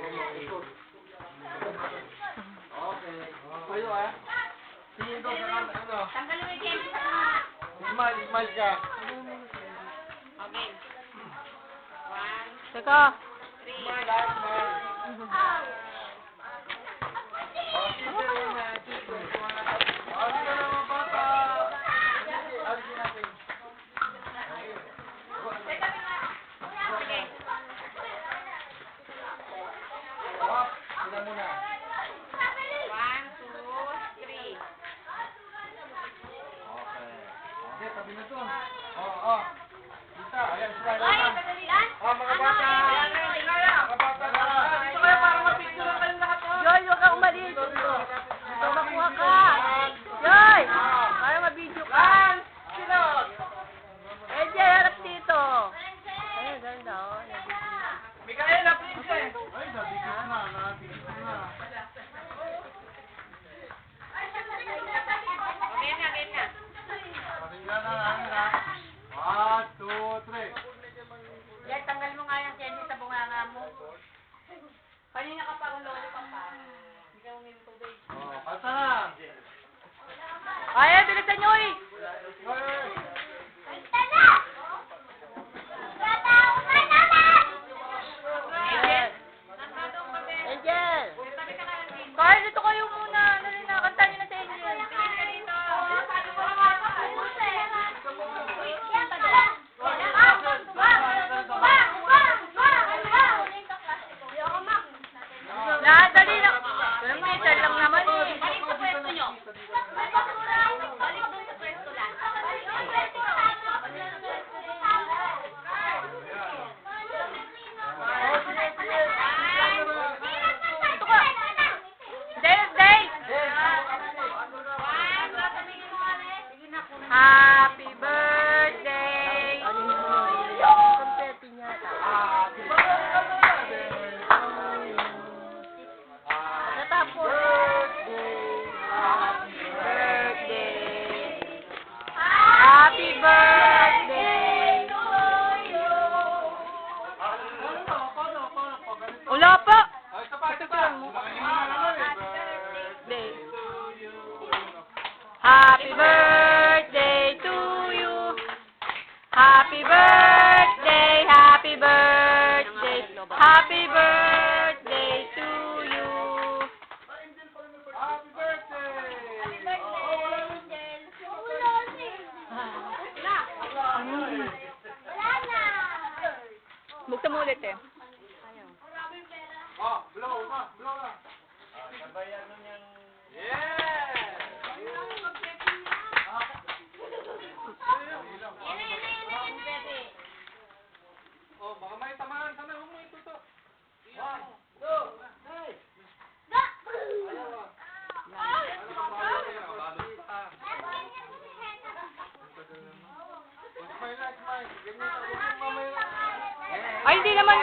Okay. Sa'yo ah. Tingin ko sa ano. Tanggalin mo yung candy sa Smile ka. Okay. 1, Teka. 3. Smile ah, smile. Sige na, sige. Sige na mga bata. Alisin natin. Sige. Sila muna. 1, 2, 3. Okay. Okay, tabi na to. Oo. Dita, ayan sila. Ay, kadalian. Mga bata. Mga bata. Dito kayo para mapicture kayo lahat. Joy, huwag ka umalis. Ito, makuha ka. Joy! Para mabidyo ka. Sino? Angel, harap dito. Ayun, ganda. Oh. Mikaela, please. Ay, nabigit na. Nabigit na. Okay na, okay na. Pakinggan na namin ha. 1, 2, 3. Yan, tanggal mo nga yung candy sa bunganga mo. Kanina ka pa ang lollipop pa. Hindi ka uminom tubig. Oh, kanta na. Ay, bilisan nyo eh. Hey. Angel. Angel. Carl, dito kayo muna. Dali na, kanta nyo na si Angel. Lahat, dali na. 2 meter lang naman eh. Balik sa pwesto nyo. Balik doon sa pwesto lang. Ito ka. Dave, Dave. Happy birthday to you. Kompleto niya. Happy birthday to you. Natapos. Happy Birthday. Happy birthday to you. Wala pa. Ay, isa pa, isa pa. Birthday. Happy birthday to you. Happy birthday, happy birthday, happy birthday to you. Happy birthday! Buksan mo ulit eh. Oh, blow na, blow na. Sabayan nun yung... Yeah! Oh, baka may tamaan. Sana huwag mo ituto. 1, 2, 3. Smile na, smile. Ganyan, mamaya. Ay, hindi naman.